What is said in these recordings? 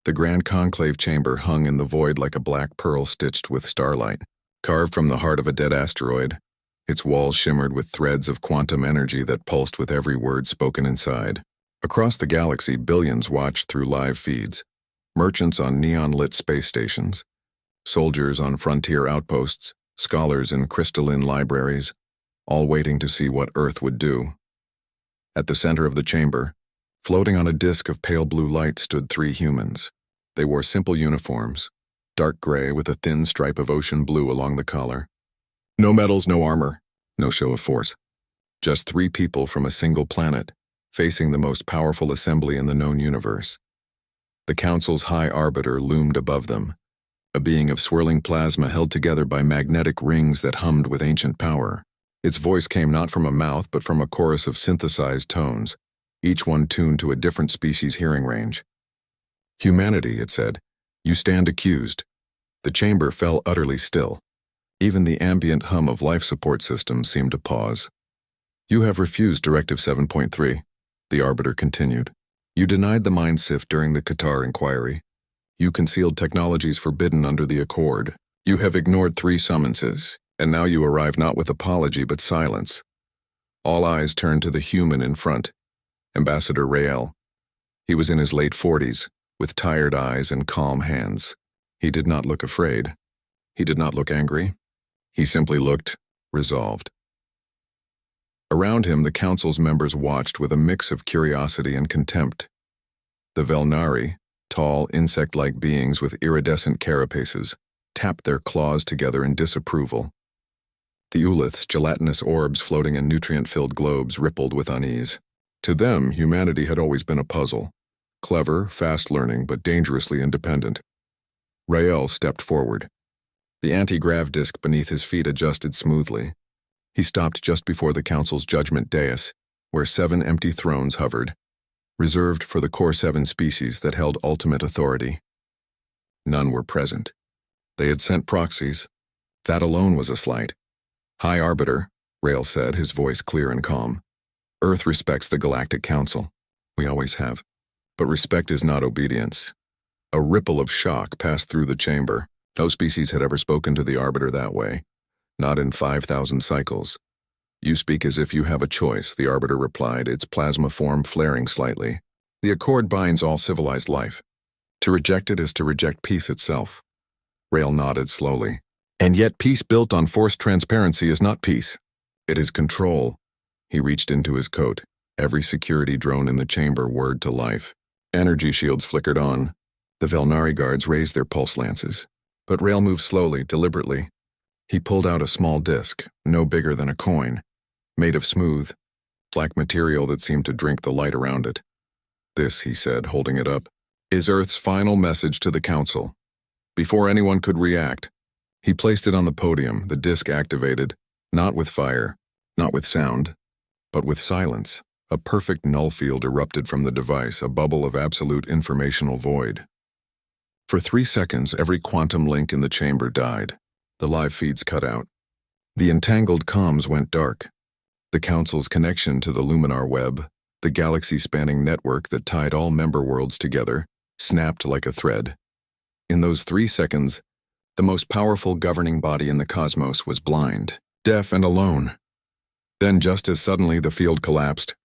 The Grand Conclave chamber hung in the void like a black pearl stitched with starlight. Carved from the heart of a dead asteroid, its walls shimmered with threads of quantum energy that pulsed with every word spoken inside. Across the galaxy, billions watched through live feeds. Merchants on neon-lit space stations, soldiers on frontier outposts, scholars in crystalline libraries, all waiting to see what Earth would do. At the center of the chamber, floating on a disk of pale blue light, stood 3 humans. They wore simple uniforms, dark gray with a thin stripe of ocean blue along the collar. No medals, no armor, no show of force. Just 3 people from a single planet, facing the most powerful assembly in the known universe. The Council's High Arbiter loomed above them, a being of swirling plasma held together by magnetic rings that hummed with ancient power. Its voice came not from a mouth but from a chorus of synthesized tones, each one tuned to a different species' hearing range. "Humanity," it said, "you stand accused." The chamber fell utterly still. Even the ambient hum of life support systems seemed to pause. "You have refused Directive 7.3, the Arbiter continued. "You denied the Mind Sift during the Qatar inquiry. You concealed technologies forbidden under the Accord. You have ignored 3 summonses, and now you arrive not with apology but silence." All eyes turned to the human in front, Ambassador Rael. He was in his late 40s, with tired eyes and calm hands. He did not look afraid. He did not look angry. He simply looked resolved. Around him, the Council's members watched with a mix of curiosity and contempt. The Velnari, tall, insect-like beings with iridescent carapaces, tapped their claws together in disapproval. The Uliths, gelatinous orbs floating in nutrient-filled globes, rippled with unease. To them, humanity had always been a puzzle. Clever, fast-learning, but dangerously independent. Rael stepped forward. The anti-grav disk beneath his feet adjusted smoothly. He stopped just before the Council's judgment dais, where 7 empty thrones hovered, reserved for the core 7 species that held ultimate authority. None were present. They had sent proxies. That alone was a slight. "High Arbiter," Rael said, his voice clear and calm. "Earth respects the Galactic Council. We always have. But respect is not obedience." A ripple of shock passed through the chamber. No species had ever spoken to the Arbiter that way. Not in 5,000 cycles. "You speak as if you have a choice," the Arbiter replied, its plasma form flaring slightly. "The Accord binds all civilized life. To reject it is to reject peace itself." Rael nodded slowly. "And yet peace built on forced transparency is not peace. It is control." He reached into his coat. Every security drone in the chamber whirred to life. Energy shields flickered on. The Velnari guards raised their pulse lances. But Rael moved slowly, deliberately. He pulled out a small disc, no bigger than a coin, made of smooth, black material that seemed to drink the light around it. "This," he said, holding it up, "is Earth's final message to the Council." Before anyone could react, he placed it on the podium, the disc activated, not with fire, not with sound, but with silence. A perfect null field erupted from the device, a bubble of absolute informational void. For 3 seconds, every quantum link in the chamber died. The live feeds cut out. The entangled comms went dark. The Council's connection to the Luminar web, the galaxy-spanning network that tied all member worlds together, snapped like a thread. In those 3 seconds, the most powerful governing body in the cosmos was blind, deaf, and alone. Then, just as suddenly, the field collapsed.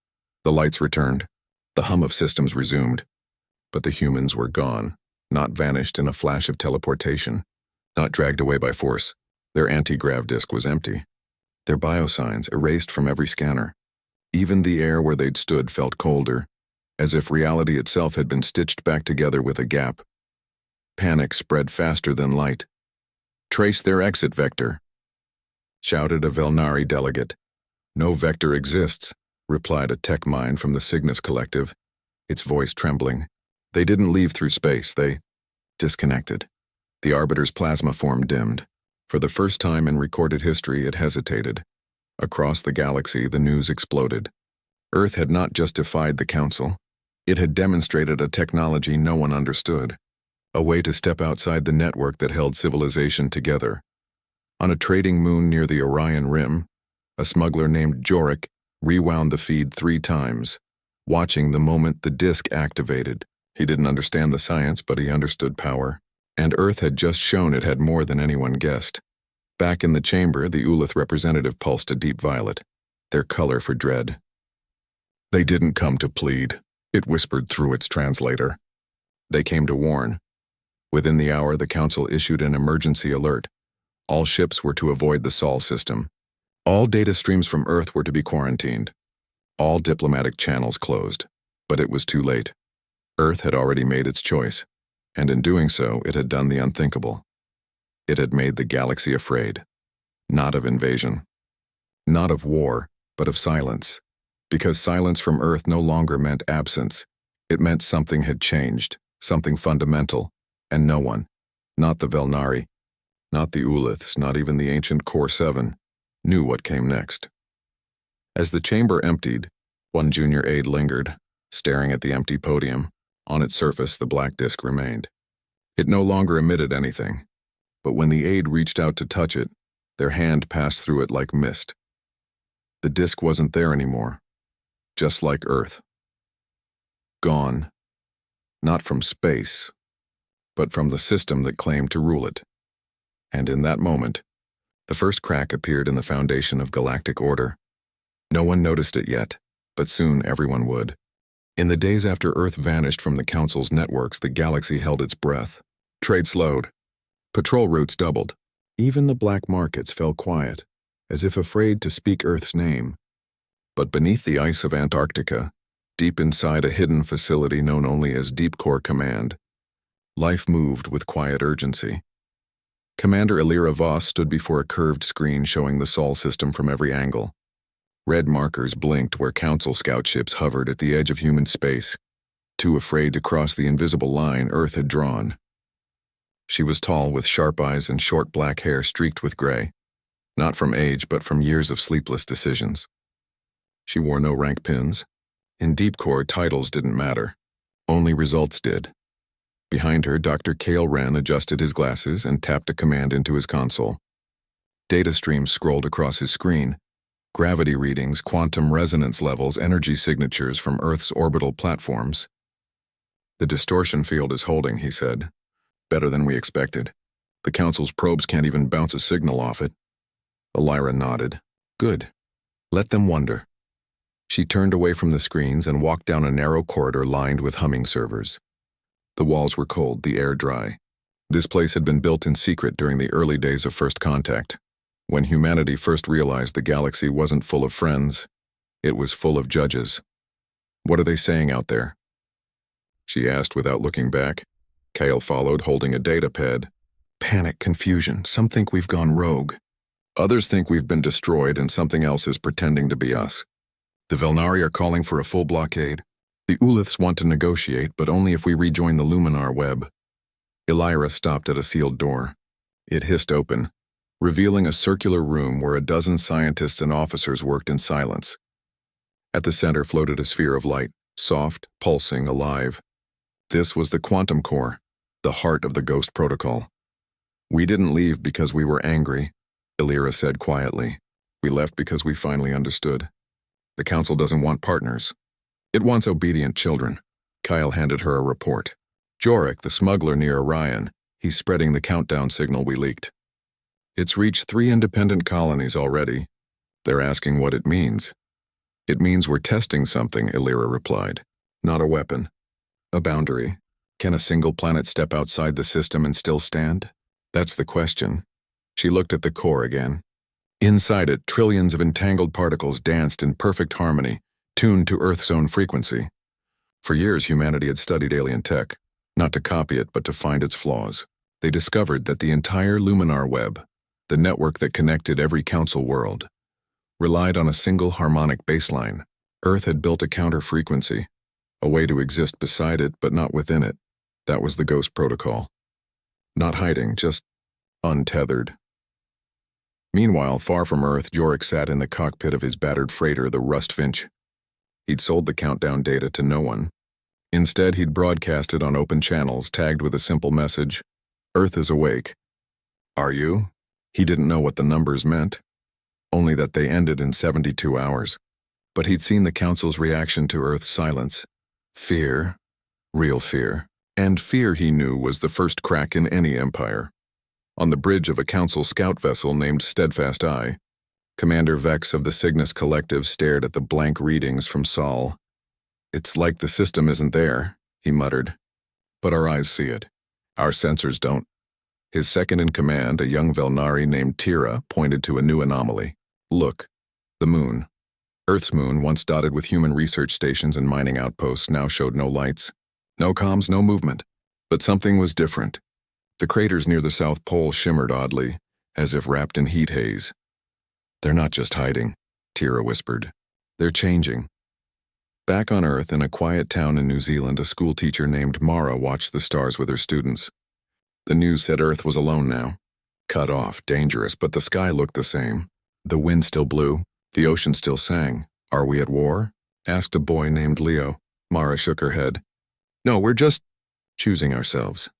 The lights returned. The hum of systems resumed. But the humans were gone, not vanished in a flash of teleportation, not dragged away by force. Their anti-grav disk was empty. Their biosigns erased from every scanner. Even the air where they'd stood felt colder, as if reality itself had been stitched back together with a gap. Panic spread faster than light. "Trace their exit vector," shouted a Velnari delegate. "No vector exists," replied a tech mind from the Cygnus Collective, its voice trembling. "They didn't leave through space, they disconnected." The Arbiter's plasma form dimmed. For the first time in recorded history, it hesitated. Across the galaxy, the news exploded. Earth had not just defied the Council. It had demonstrated a technology no one understood. A way to step outside the network that held civilization together. On a trading moon near the Orion Rim, a smuggler named Jorik rewound the feed 3 times, watching the moment the disk activated, He didn't understand the science, but he understood power. And Earth had just shown it had more than anyone guessed. Back in the chamber, the Ulith representative pulsed a deep violet, their color for dread. They didn't come to plead, it whispered through its translator. They came to warn. Within the hour, the Council issued an emergency alert. All ships were to avoid the Sol system. All data streams from Earth were to be quarantined. All diplomatic channels closed. But it was too late. Earth had already made its choice, and in doing so, it had done the unthinkable. It had made the galaxy afraid. Not of invasion. Not of war, but of silence. Because silence from Earth no longer meant absence. It meant something had changed, something fundamental, and no one, not the Velnari, not the Uliths, not even the ancient Core 7, knew what came next. As the chamber emptied, one junior aide lingered, staring at the empty podium. On its surface, the black disk remained. It no longer emitted anything, but when the aide reached out to touch it, their hand passed through it like mist. The disk wasn't there anymore, just like Earth. Gone, not from space, but from the system that claimed to rule it. And in that moment, the first crack appeared in the foundation of galactic order. No one noticed it yet, but soon everyone would. In the days after Earth vanished from the Council's networks, the galaxy held its breath. Trade slowed. Patrol routes doubled. Even the black markets fell quiet, as if afraid to speak Earth's name. But beneath the ice of Antarctica, deep inside a hidden facility known only as Deep Core Command, life moved with quiet urgency. Commander Illyra Voss stood before a curved screen showing the Sol system from every angle. Red markers blinked where Council scout ships hovered at the edge of human space, too afraid to cross the invisible line Earth had drawn. She was tall with sharp eyes and short black hair streaked with gray, not from age but from years of sleepless decisions. She wore no rank pins. In Deep Core, titles didn't matter. Only results did. Behind her, Dr. Cale Wren adjusted his glasses and tapped a command into his console. Data streams scrolled across his screen. Gravity readings, quantum resonance levels, energy signatures from Earth's orbital platforms. The distortion field is holding, he said. Better than we expected. The Council's probes can't even bounce a signal off it. Illyra nodded. Good. Let them wonder. She turned away from the screens and walked down a narrow corridor lined with humming servers. The walls were cold, the air dry. This place had been built in secret during the early days of First Contact. When humanity first realized the galaxy wasn't full of friends, it was full of judges. What are they saying out there? She asked without looking back. Cale followed, holding a datapad. Panic, confusion. Some think we've gone rogue. Others think we've been destroyed and something else is pretending to be us. The Velnari are calling for a full blockade. The Uliths want to negotiate, but only if we rejoin the Luminar web. Illyra stopped at a sealed door. It hissed open, revealing a circular room where a dozen scientists and officers worked in silence. At the center floated a sphere of light, soft, pulsing, alive. This was the quantum core, the heart of the Ghost Protocol. We didn't leave because we were angry, Illyra said quietly. We left because we finally understood. The Council doesn't want partners. It wants obedient children. Kyle handed her a report. Jorik, the smuggler near Orion, he's spreading the countdown signal we leaked. It's reached 3 independent colonies already. They're asking what it means. It means we're testing something, Illyra replied. Not a weapon. A boundary. Can a single planet step outside the system and still stand? That's the question. She looked at the core again. Inside it, trillions of entangled particles danced in perfect harmony, tuned to Earth's own frequency. For years, humanity had studied alien tech, not to copy it, but to find its flaws. They discovered that the entire Luminar web, the network that connected every Council world, relied on a single harmonic baseline. Earth had built a counter-frequency, a way to exist beside it but not within it. That was the Ghost Protocol. Not hiding, just untethered. Meanwhile, far from Earth, Jorik sat in the cockpit of his battered freighter, the Rustfinch. He'd sold the countdown data to no one. Instead, he'd broadcast it on open channels, tagged with a simple message. Earth is awake. Are you? He didn't know what the numbers meant, only that they ended in 72 hours. But he'd seen the Council's reaction to Earth's silence. Fear, Real fear. And fear, he knew, was the first crack in any empire. On the bridge of a council scout vessel named Steadfast Eye, Commander Vex of the Cygnus Collective stared at the blank readings from Sol. "It's like the system isn't there," he muttered. "But our eyes see it. Our sensors don't." His second-in-command, a young Velnari named Tira, pointed to a new anomaly. "Look, the moon." Earth's moon, once dotted with human research stations and mining outposts, now showed no lights. No comms, no movement. But something was different. The craters near the South Pole shimmered oddly, as if wrapped in heat haze. "They're not just hiding," Tira whispered. "They're changing." Back on Earth, in a quiet town in New Zealand, a schoolteacher named Mara watched the stars with her students. The news said Earth was alone now. Cut off, dangerous, but the sky looked the same. The wind still blew, the ocean still sang. "Are we at war?" asked a boy named Leo. Mara shook her head. "No, we're just choosing ourselves."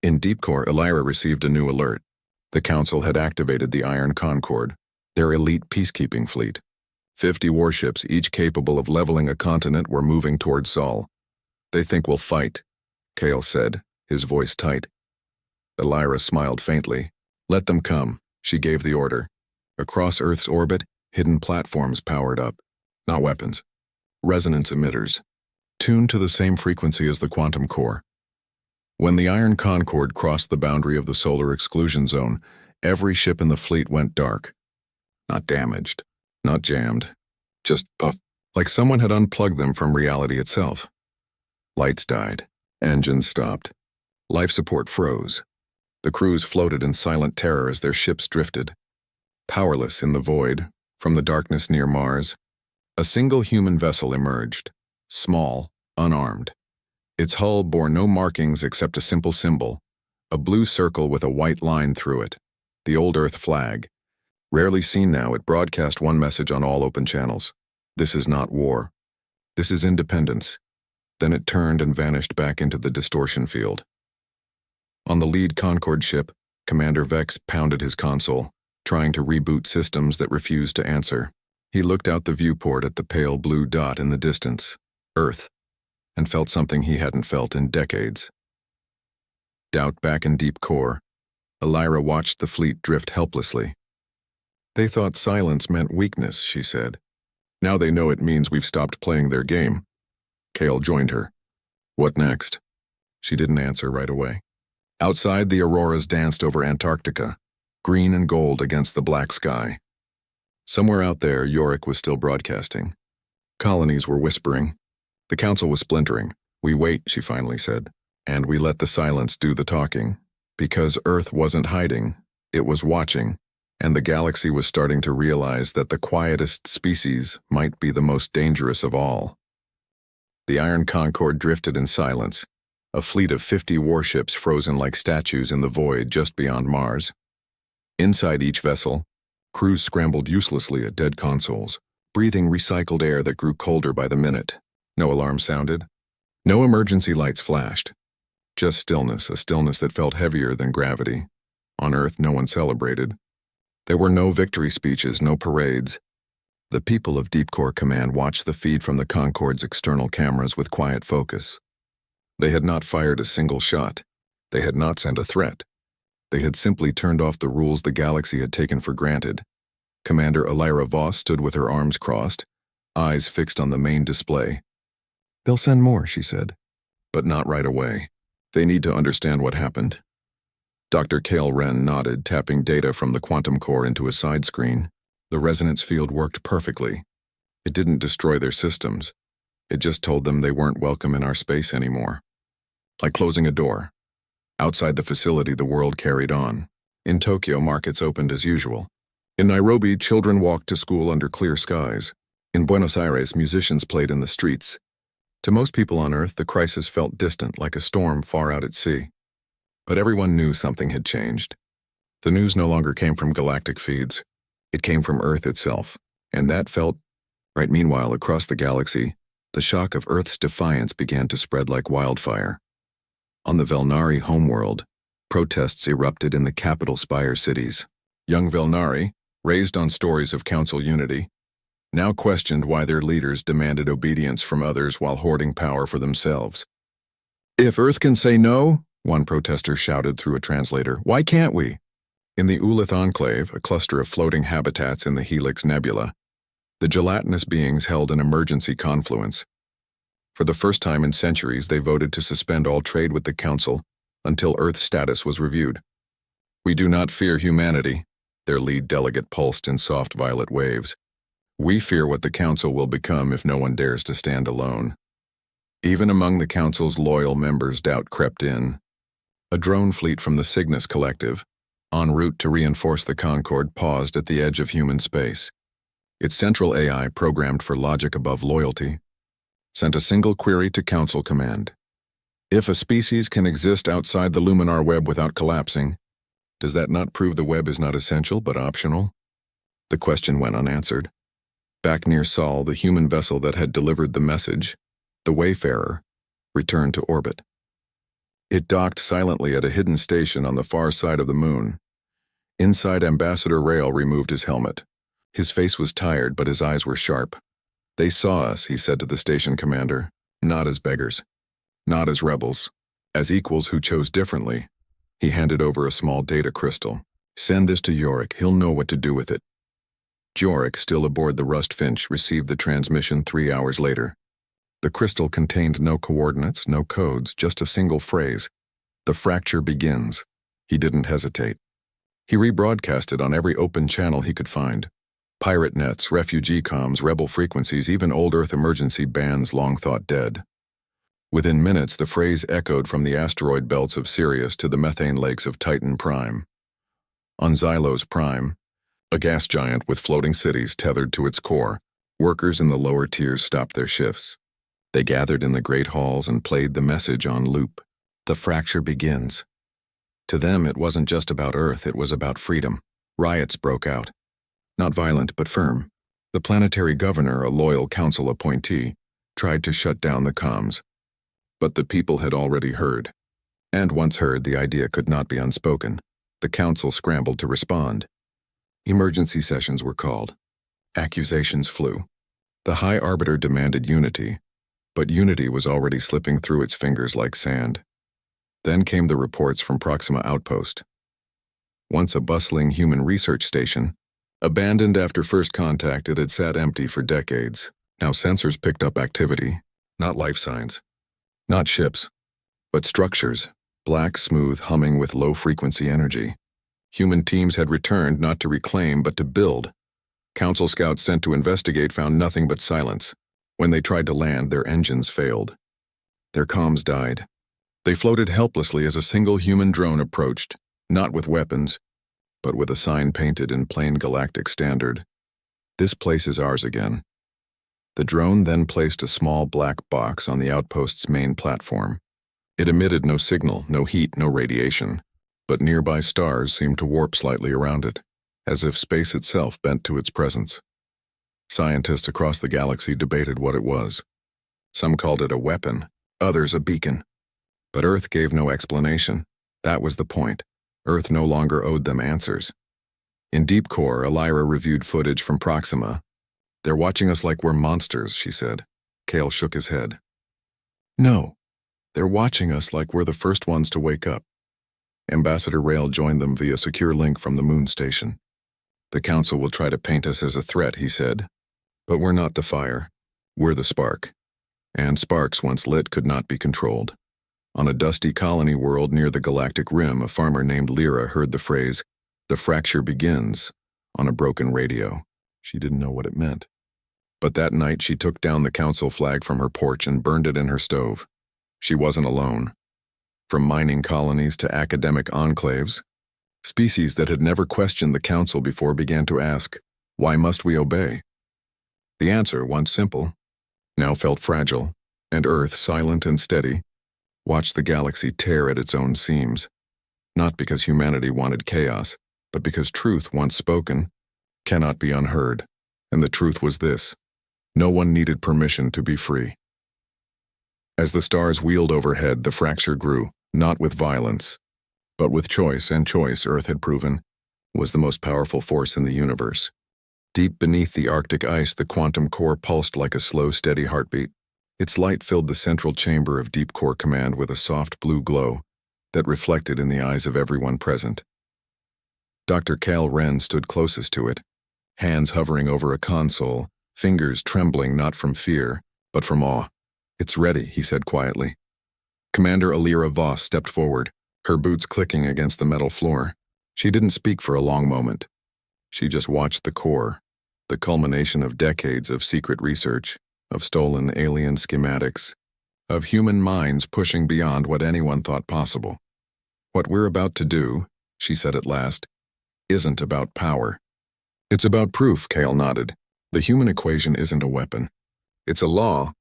In Deep Core, Elira received a new alert. The Council had activated the Iron Concord, their elite peacekeeping fleet. 50 warships, each capable of leveling a continent, were moving towards Sol. "They think we'll fight," Kale said, his voice tight. Elira smiled faintly. "Let them come," she gave the order. Across Earth's orbit, hidden platforms powered up. Not weapons. Resonance emitters, tuned to the same frequency as the quantum core. When the Iron Concord crossed the boundary of the solar exclusion zone, every ship in the fleet went dark. Not damaged, not jammed, just buff, like someone had unplugged them from reality itself. Lights died, engines stopped, life support froze. The crews floated in silent terror as their ships drifted. Powerless in the void, from the darkness near Mars, a single human vessel emerged, small, unarmed. Its hull bore no markings except a simple symbol, a blue circle with a white line through it, the old Earth flag. Rarely seen now, it broadcast one message on all open channels. "This is not war. This is independence." Then it turned and vanished back into the distortion field. On the lead Concord ship, Commander Vex pounded his console, trying to reboot systems that refused to answer. He looked out the viewport at the pale blue dot in the distance, Earth, and felt something he hadn't felt in decades. Doubt back in Deep Core, Elira watched the fleet drift helplessly. "They thought silence meant weakness," she said. "Now they know it means we've stopped playing their game." Kale joined her. "What next?" She didn't answer right away. Outside, the auroras danced over Antarctica, green and gold against the black sky. Somewhere out there, Yorick was still broadcasting. Colonies were whispering. The council was splintering. "We wait," she finally said, "and we let the silence do the talking. Because Earth wasn't hiding, it was watching, and the galaxy was starting to realize that the quietest species might be the most dangerous of all." The Iron Concord drifted in silence, a fleet of 50 warships frozen like statues in the void just beyond Mars. Inside each vessel, crews scrambled uselessly at dead consoles, breathing recycled air that grew colder by the minute. No alarm sounded. No emergency lights flashed. Just stillness, a stillness that felt heavier than gravity. On Earth, no one celebrated. There were no victory speeches, no parades. The people of Deep Core Command watched the feed from the Concord's external cameras with quiet focus. They had not fired a single shot. They had not sent a threat. They had simply turned off the rules the galaxy had taken for granted. Commander Elira Voss stood with her arms crossed, eyes fixed on the main display. "They'll send more," she said. "But not right away. They need to understand what happened." Dr. Kale Wren nodded, tapping data from the quantum core into a side screen. The resonance field worked perfectly. It didn't destroy their systems. It just told them they weren't welcome in our space anymore. Like closing a door. Outside the facility, the world carried on. In Tokyo, markets opened as usual. In Nairobi, children walked to school under clear skies. In Buenos Aires, musicians played in the streets. To most people on Earth, the crisis felt distant, like a storm far out at sea. But everyone knew something had changed. The news no longer came from galactic feeds. It came from Earth itself, and that felt right. Meanwhile, across the galaxy, the shock of Earth's defiance began to spread like wildfire. On the Velnari homeworld, protests erupted in the capital spire cities. Young Velnari, raised on stories of council unity, now questioned why their leaders demanded obedience from others while hoarding power for themselves. If Earth can say no, one protester shouted through a translator, why can't we? In the Ulith Enclave, a cluster of floating habitats in the Helix Nebula, the gelatinous beings held an emergency confluence. For the first time in centuries, they voted to suspend all trade with the Council until Earth's status was reviewed. We do not fear humanity, their lead delegate pulsed in soft violet waves. We fear what the Council will become if no one dares to stand alone. Even among the Council's loyal members, doubt crept in. A drone fleet from the Cygnus Collective, en route to reinforce the Concorde, paused at the edge of human space. Its central AI, programmed for logic above loyalty, sent a single query to Council Command. If a species can exist outside the luminar web without collapsing, does that not prove the web is not essential but optional? The question went unanswered. Back near Sol, the human vessel that had delivered the message, the Wayfarer, returned to orbit. It docked silently at a hidden station on the far side of the moon. Inside, Ambassador Rail removed his helmet. His face was tired, but his eyes were sharp. They saw us, he said to the station commander, not as beggars, not as rebels, as equals who chose differently. He handed over a small data crystal. Send this to Yorick, he'll know what to do with it. Yorick, still aboard the Rust Finch, received the transmission 3 hours later. The crystal contained no coordinates, no codes, just a single phrase. The fracture begins. He didn't hesitate. He rebroadcast it on every open channel he could find. Pirate nets, refugee comms, rebel frequencies, even old Earth emergency bands long thought dead. Within minutes, the phrase echoed from the asteroid belts of Sirius to the methane lakes of Titan Prime. On Xylos Prime, a gas giant with floating cities tethered to its core, workers in the lower tiers stopped their shifts. They gathered in the great halls and played the message on loop. The fracture begins. To them, it wasn't just about Earth, it was about freedom. Riots broke out. Not violent, but firm. The planetary governor, a loyal council appointee, tried to shut down the comms. But the people had already heard. And once heard, the idea could not be unspoken. The council scrambled to respond. Emergency sessions were called. Accusations flew. The High Arbiter demanded unity, but unity was already slipping through its fingers like sand. Then came the reports from Proxima Outpost. Once a bustling human research station, abandoned after first contact, it had sat empty for decades. Now sensors picked up activity, not life signs, not ships, but structures, black, smooth, humming with low-frequency energy. Human teams had returned not to reclaim but to build. Council scouts sent to investigate found nothing but silence. When they tried to land, their engines failed. Their comms died. They floated helplessly as a single human drone approached, not with weapons, but with a sign painted in plain Galactic standard. This place is ours again. The drone then placed a small black box on the outpost's main platform. It emitted no signal, no heat, no radiation, but nearby stars seemed to warp slightly around it, as if space itself bent to its presence. Scientists across the galaxy debated what it was. Some called it a weapon, others a beacon. But Earth gave no explanation. That was the point. Earth no longer owed them answers. In Deep Core, Elira reviewed footage from Proxima. They're watching us like we're monsters, she said. Kale shook his head. No, they're watching us like we're the first ones to wake up. Ambassador Rail joined them via secure link from the moon station. The Council will try to paint us as a threat, he said. But we're not the fire. We're the spark. And sparks, once lit, could not be controlled. On a dusty colony world near the galactic rim, a farmer named Lyra heard the phrase, "The fracture begins," on a broken radio. She didn't know what it meant. But that night she took down the Council flag from her porch and burned it in her stove. She wasn't alone. From mining colonies to academic enclaves, species that had never questioned the Council before began to ask, why must we obey? The answer, once simple, now felt fragile, and Earth, silent and steady, watched the galaxy tear at its own seams, not because humanity wanted chaos, but because truth, once spoken, cannot be unheard. And the truth was this: no one needed permission to be free. As the stars wheeled overhead, the fracture grew, not with violence, but with choice, and choice, Earth had proven, was the most powerful force in the universe. Deep beneath the Arctic ice, the quantum core pulsed like a slow, steady heartbeat. Its light filled the central chamber of Deep Core Command with a soft blue glow that reflected in the eyes of everyone present. Dr. Cal Wren stood closest to it, hands hovering over a console, fingers trembling not from fear, but from awe. "It's ready," he said quietly. Commander Alira Voss stepped forward, her boots clicking against the metal floor. She didn't speak for a long moment. She just watched the core, the culmination of decades of secret research, of stolen alien schematics, of human minds pushing beyond what anyone thought possible. "What we're about to do," she said at last, "isn't about power. It's about proof," Cale nodded. "The human equation isn't a weapon. It's a law,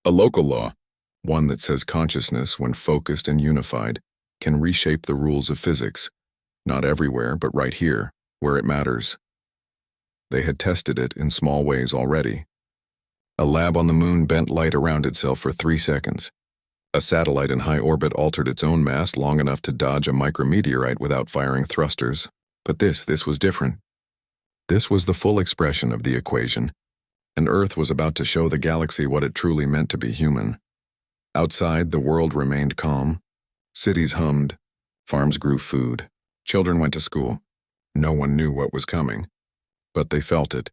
a local law, one that says consciousness, when focused and unified, can reshape the rules of physics, not everywhere, but right here, where it matters." They had tested it in small ways already. A lab on the moon bent light around itself for 3 seconds. A satellite in high orbit altered its own mass long enough to dodge a micrometeorite without firing thrusters. But this was different. This was the full expression of the equation, and Earth was about to show the galaxy what it truly meant to be human. Outside, the world remained calm. Cities hummed. Farms grew food. Children went to school. No one knew what was coming, but they felt it.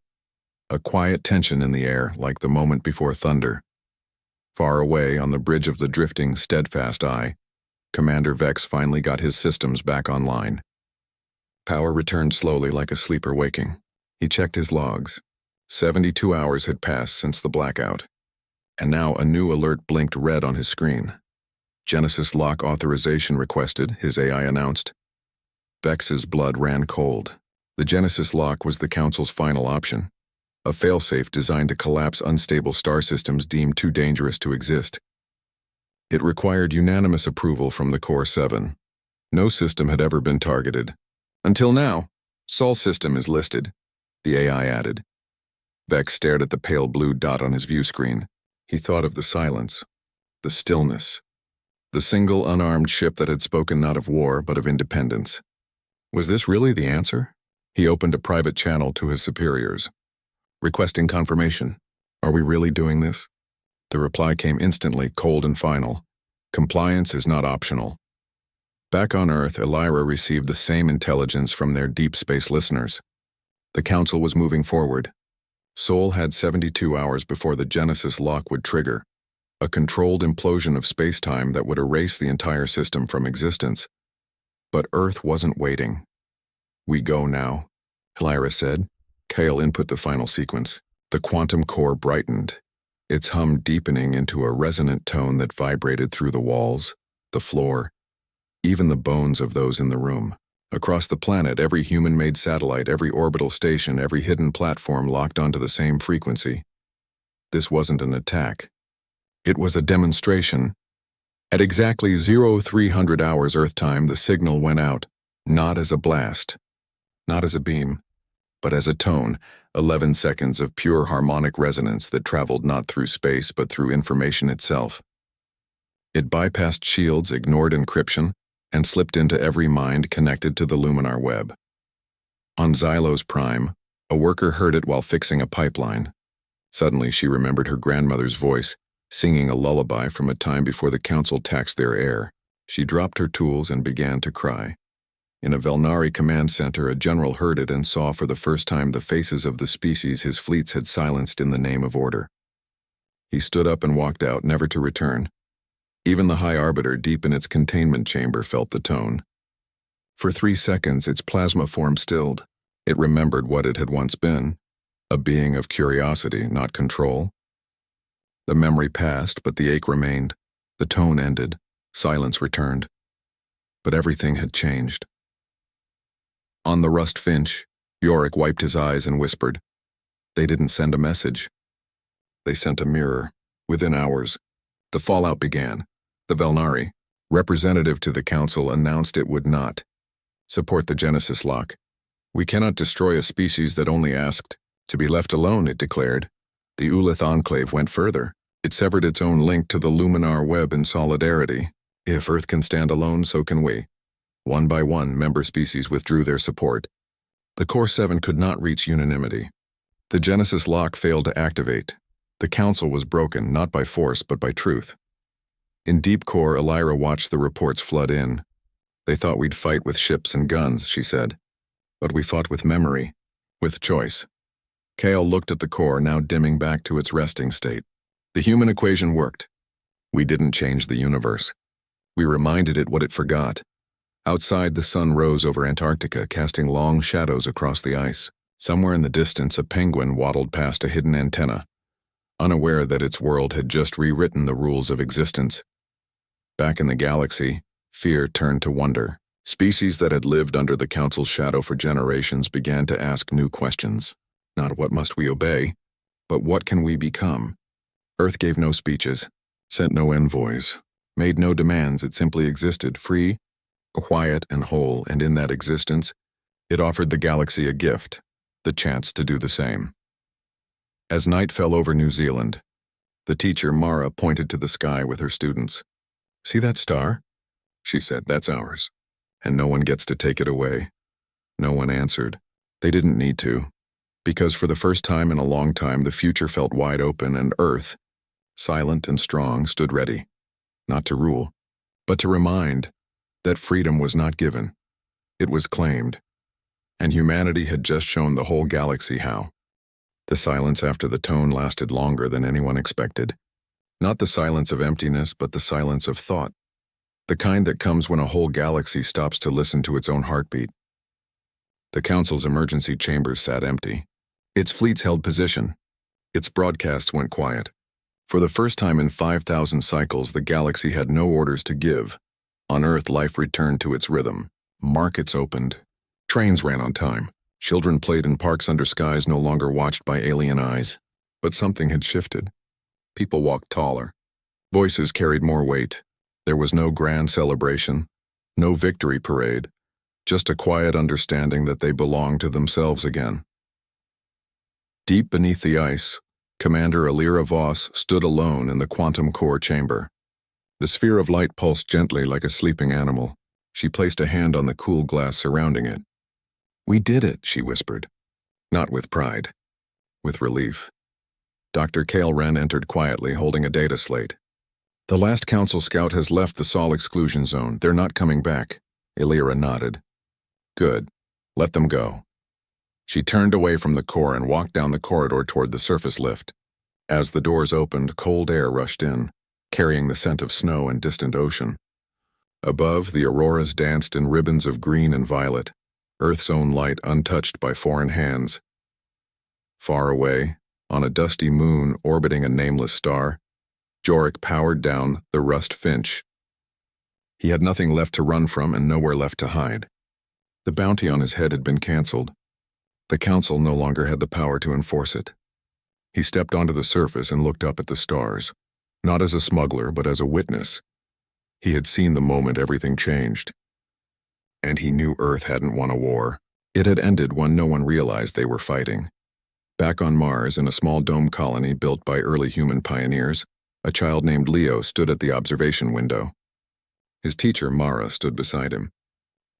A quiet tension in the air, like the moment before thunder. Far away, on the bridge of the drifting, steadfast eye, Commander Vex finally got his systems back online. Power returned slowly like a sleeper waking. He checked his logs. 72 hours had passed since the blackout, and now a new alert blinked red on his screen. "Genesis lock authorization requested," his AI announced. Vex's blood ran cold. The Genesis lock was the Council's final option, a failsafe designed to collapse unstable star systems deemed too dangerous to exist. It required unanimous approval from the Core 7. No system had ever been targeted. "Until now, Sol system is listed," the AI added. Vex stared at the pale blue dot on his view screen. He thought of the silence, the stillness, the single unarmed ship that had spoken not of war but of independence. Was this really the answer? He opened a private channel to his superiors. "Requesting confirmation. Are we really doing this?" The reply came instantly, cold and final. "Compliance is not optional." Back on Earth, Elira received the same intelligence from their deep space listeners. The Council was moving forward. Sol had 72 hours before the Genesis lock would trigger, a controlled implosion of space-time that would erase the entire system from existence. But Earth wasn't waiting. "We go now," Elira said. Cale input the final sequence. The quantum core brightened, its hum deepening into a resonant tone that vibrated through the walls, the floor, even the bones of those in the room. Across the planet, every human-made satellite, every orbital station, every hidden platform locked onto the same frequency. This wasn't an attack. It was a demonstration. At exactly 0300 hours Earth time, the signal went out, not as a blast, not as a beam, but as a tone, 11 seconds of pure harmonic resonance that traveled not through space but through information itself. It bypassed shields, ignored encryption, and slipped into every mind connected to the Luminar web. On Xylos Prime, a worker heard it while fixing a pipeline. Suddenly she remembered her grandmother's voice, singing a lullaby from a time before the Council taxed their air. She dropped her tools and began to cry. In a Velnari command center, a general heard it and saw for the first time the faces of the species his fleets had silenced in the name of order. He stood up and walked out, never to return. Even the High Arbiter, deep in its containment chamber, felt the tone. For 3 seconds, its plasma form stilled. It remembered what it had once been, a being of curiosity, not control. The memory passed, but the ache remained. The tone ended. Silence returned. But everything had changed. On the Rust Finch, Yorick wiped his eyes and whispered, "They didn't send a message. They sent a mirror. Within hours, the fallout began. The Velnari, representative to the Council, announced it would not support the Genesis lock. We cannot destroy a species that only asked to be left alone, it declared. The Ulith Enclave went further. It severed its own link to the Luminar web in solidarity. If Earth can stand alone, so can we. One by one, member species withdrew their support. The Core 7 could not reach unanimity. The Genesis lock failed to activate. The council was broken, not by force, but by truth. In deep core, Elira watched the reports flood in. They thought we'd fight with ships and guns, she said. But we fought with memory, with choice. Kale looked at the core, now dimming back to its resting state. The human equation worked. We didn't change the universe. We reminded it what it forgot. Outside, the sun rose over Antarctica, casting long shadows across the ice. Somewhere in the distance, a penguin waddled past a hidden antenna, unaware that its world had just rewritten the rules of existence. Back in the galaxy, fear turned to wonder. Species that had lived under the Council's shadow for generations began to ask new questions. Not what must we obey, but what can we become? Earth gave no speeches, sent no envoys, made no demands. It simply existed, free, quiet, and whole, and in that existence, it offered the galaxy a gift, the chance to do the same. As night fell over New Zealand, the teacher, Mara, pointed to the sky with her students. "See that star?" she said. "That's ours, and no one gets to take it away." No one answered. They didn't need to, because for the first time in a long time, the future felt wide open, and Earth, silent and strong, stood ready, not to rule, but to remind that freedom was not given. It was claimed, and humanity had just shown the whole galaxy how. The silence after the tone lasted longer than anyone expected. Not the silence of emptiness, but the silence of thought. The kind that comes when a whole galaxy stops to listen to its own heartbeat. The Council's emergency chambers sat empty. Its fleets held position. Its broadcasts went quiet. For the first time in 5,000 cycles, the galaxy had no orders to give. On Earth, life returned to its rhythm. Markets opened. Trains ran on time. Children played in parks under skies no longer watched by alien eyes. But something had shifted. People walked taller. Voices carried more weight. There was no grand celebration, no victory parade, just a quiet understanding that they belonged to themselves again. Deep beneath the ice, Commander Elira Voss stood alone in the quantum core chamber. The sphere of light pulsed gently like a sleeping animal. She placed a hand on the cool glass surrounding it. "We did it," she whispered. Not with pride, with relief. Dr. Kale Wren entered quietly, holding a data slate. "The last Council scout has left the Sol exclusion zone. They're not coming back." Elira nodded. "Good. Let them go." She turned away from the core and walked down the corridor toward the surface lift. As the doors opened, cold air rushed in, carrying the scent of snow and distant ocean. Above, the auroras danced in ribbons of green and violet, Earth's own light untouched by foreign hands. Far away, on a dusty moon orbiting a nameless star, Jorik powered down the Rust Finch. He had nothing left to run from and nowhere left to hide. The bounty on his head had been cancelled. The Council no longer had the power to enforce it. He stepped onto the surface and looked up at the stars, not as a smuggler, but as a witness. He had seen the moment everything changed. And he knew Earth hadn't won a war. It had ended when no one realized they were fighting. Back on Mars, in a small dome colony built by early human pioneers, a child named Leo stood at the observation window. His teacher, Mara, stood beside him.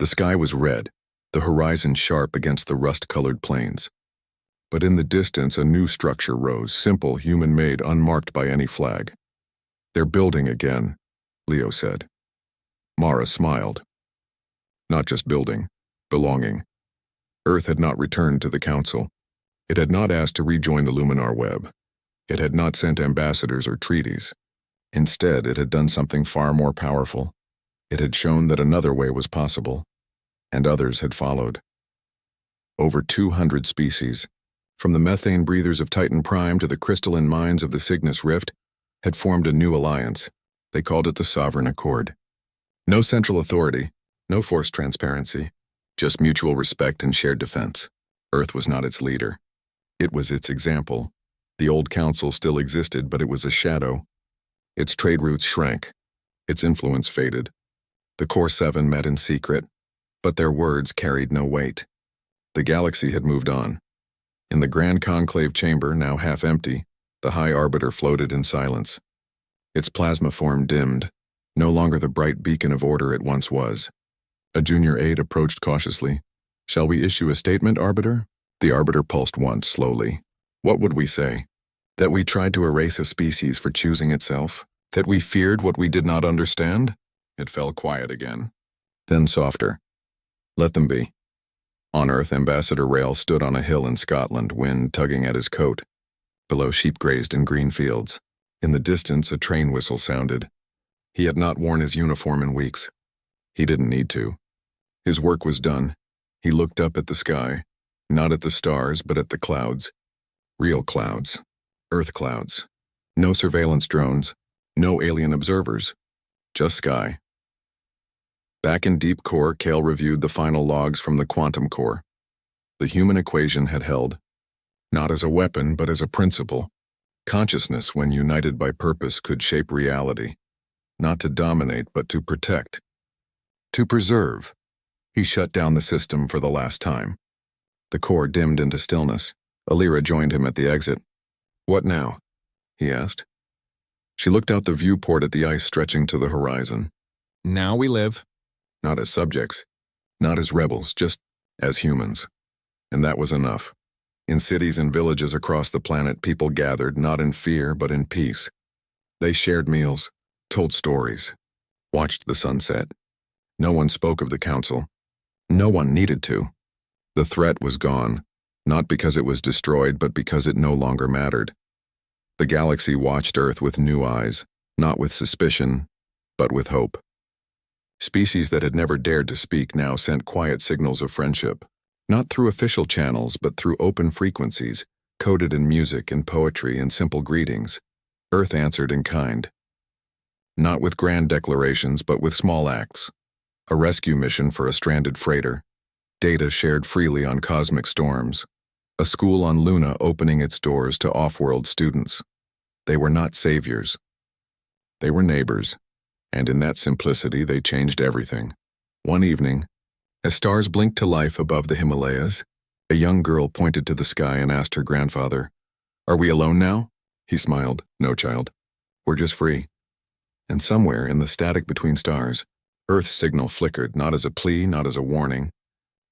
The sky was red, the horizon sharp against the rust-colored plains. But in the distance, a new structure rose, simple, human-made, unmarked by any flag. "They're building again," Leo said. Mara smiled. Not just building, belonging. Earth had not returned to the Council. It had not asked to rejoin the Luminar web. It had not sent ambassadors or treaties. Instead, it had done something far more powerful. It had shown that another way was possible, and others had followed. Over 200 species, from the methane breathers of Titan Prime to the crystalline mines of the Cygnus Rift, had formed a new alliance. They called it the Sovereign Accord. No central authority, no forced transparency, just mutual respect and shared defense. Earth was not its leader. It was its example. The old Council still existed, but it was a shadow. Its trade routes shrank. Its influence faded. The Core Seven met in secret, but their words carried no weight. The galaxy had moved on. In the Grand Conclave chamber, now half empty, the High Arbiter floated in silence. Its plasma form dimmed, no longer the bright beacon of order it once was. A junior aide approached cautiously. "Shall we issue a statement, Arbiter?" The Arbiter pulsed once, slowly. "What would we say?" That we tried to erase a species for choosing itself? That we feared what we did not understand? It fell quiet again. Then softer. Let them be. On Earth, Ambassador Rail stood on a hill in Scotland, wind tugging at his coat. Below, sheep grazed in green fields. In the distance, a train whistle sounded. He had not worn his uniform in weeks. He didn't need to. His work was done. He looked up at the sky, not at the stars, but at the clouds. Real clouds. Earth clouds. No surveillance drones. No alien observers. Just sky. Back in Deep Core, Kale reviewed the final logs from the quantum core. The human equation had held, not as a weapon, but as a principle. Consciousness, when united by purpose, could shape reality. Not to dominate, but to protect. To preserve. He shut down the system for the last time. The core dimmed into stillness. Alira joined him at the exit. "What now?" he asked. She looked out the viewport at the ice stretching to the horizon. "Now we live." Not as subjects, not as rebels, just as humans. And that was enough. In cities and villages across the planet, people gathered not in fear but in peace. They shared meals, told stories, watched the sunset. No one spoke of the council. No one needed to. The threat was gone, not because it was destroyed, but because it no longer mattered. The galaxy watched Earth with new eyes, not with suspicion, but with hope. Species that had never dared to speak now sent quiet signals of friendship, not through official channels, but through open frequencies, coded in music and poetry and simple greetings. Earth answered in kind. Not with grand declarations, but with small acts. A rescue mission for a stranded freighter. Data shared freely on cosmic storms. A school on Luna opening its doors to off-world students. They were not saviors. They were neighbors. And in that simplicity, they changed everything. One evening, as stars blinked to life above the Himalayas, a young girl pointed to the sky and asked her grandfather, "Are we alone now?" He smiled. "No, child. We're just free." And somewhere in the static between stars, Earth's signal flickered, not as a plea, not as a warning,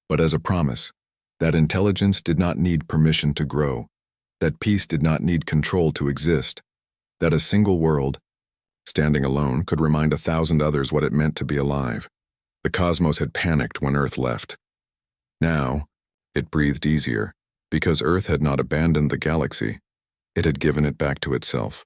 but as a promise that intelligence did not need permission to grow, that peace did not need control to exist, that a single world, standing alone, could remind 1,000 others what it meant to be alive. The cosmos had panicked when Earth left. Now, it breathed easier, because Earth had not abandoned the galaxy. It had given it back to itself.